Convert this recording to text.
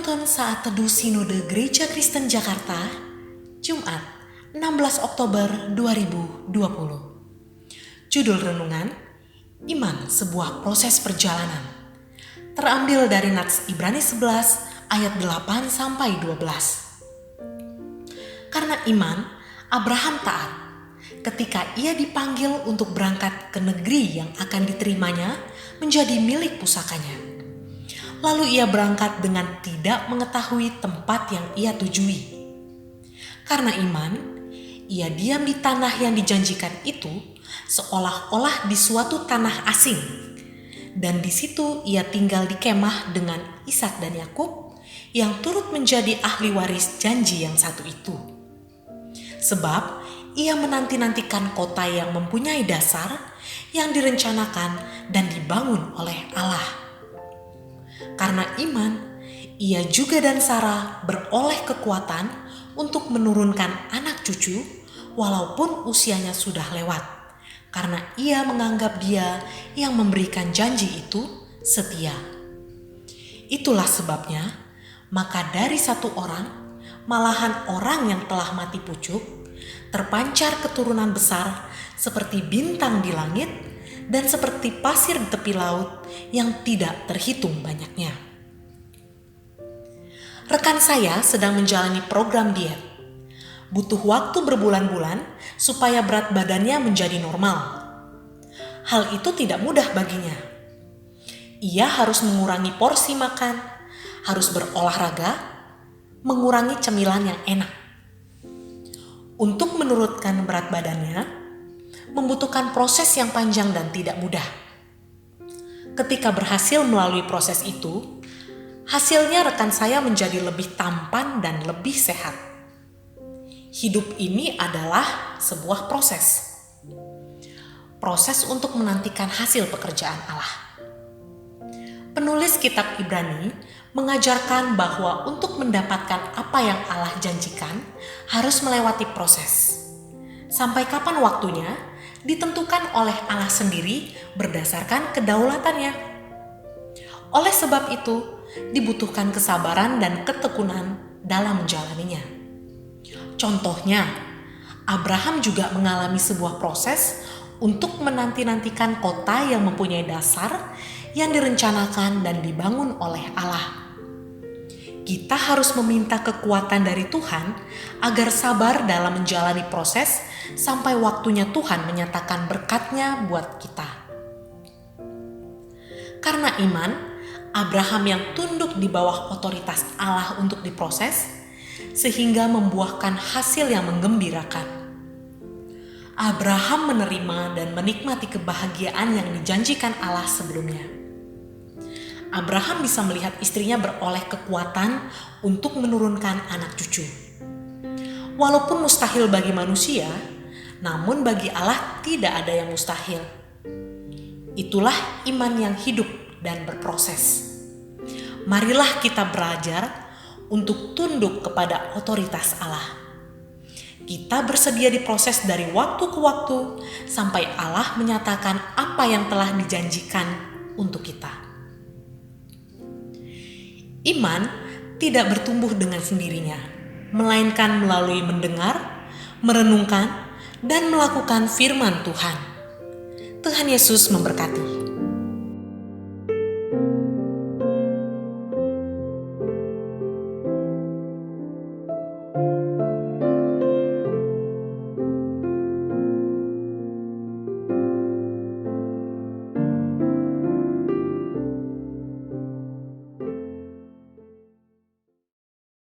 Penuntun Saat Teduh Sinode Gereja Kristen Jakarta, Jumat 16 Oktober 2020. Judul renungan, Iman Sebuah Proses Perjalanan. Terambil dari Nats Ibrani 11 ayat 8-12. Karena iman, Abraham taat ketika ia dipanggil untuk berangkat ke negeri yang akan diterimanya menjadi milik pusakanya. Lalu ia berangkat dengan tidak mengetahui tempat yang ia tujui. Karena iman, ia diam di tanah yang dijanjikan itu seolah-olah di suatu tanah asing. Dan di situ ia tinggal di kemah dengan Ishak dan Yakub yang turut menjadi ahli waris janji yang satu itu. Sebab ia menanti-nantikan kota yang mempunyai dasar yang direncanakan dan dibangun oleh Allah. Karena iman, ia juga dan Sarah beroleh kekuatan untuk menurunkan anak cucu walaupun usianya sudah lewat. Karena ia menganggap dia yang memberikan janji itu setia. Itulah sebabnya, maka dari satu orang, malahan orang yang telah mati pucuk, terpancar keturunan besar seperti bintang di langit dan seperti pasir di tepi laut yang tidak terhitung banyaknya. Rekan saya sedang menjalani program diet. Butuh waktu berbulan-bulan supaya berat badannya menjadi normal. Hal itu tidak mudah baginya. Ia harus mengurangi porsi makan, harus berolahraga, mengurangi cemilan yang enak. Untuk menurunkan berat badannya, membutuhkan proses yang panjang dan tidak mudah. Ketika berhasil melalui proses itu, hasilnya rekan saya menjadi lebih tampan dan lebih sehat. Hidup ini adalah sebuah proses. Proses untuk menantikan hasil pekerjaan Allah. Penulis kitab Ibrani mengajarkan bahwa untuk mendapatkan apa yang Allah janjikan harus melewati proses. Sampai kapan waktunya ditentukan oleh Allah sendiri berdasarkan kedaulatannya. Oleh sebab itu, dibutuhkan kesabaran dan ketekunan dalam menjalaninya. Contohnya, Abraham juga mengalami sebuah proses untuk menanti-nantikan kota yang mempunyai dasar yang direncanakan dan dibangun oleh Allah. Kita harus meminta kekuatan dari Tuhan agar sabar dalam menjalani proses sampai waktunya Tuhan menyatakan berkat-Nya buat kita. Karena iman, Abraham yang tunduk di bawah otoritas Allah untuk diproses, sehingga membuahkan hasil yang menggembirakan. Abraham menerima dan menikmati kebahagiaan yang dijanjikan Allah sebelumnya. Abraham bisa melihat istrinya beroleh kekuatan untuk menurunkan anak cucu. Walaupun mustahil bagi manusia, namun bagi Allah tidak ada yang mustahil. Itulah iman yang hidup dan berproses. Marilah kita belajar untuk tunduk kepada otoritas Allah. Kita bersedia diproses dari waktu ke waktu sampai Allah menyatakan apa yang telah dijanjikan untuk kita. Iman tidak bertumbuh dengan sendirinya, melainkan melalui mendengar, merenungkan, dan melakukan firman Tuhan. Tuhan Yesus memberkati.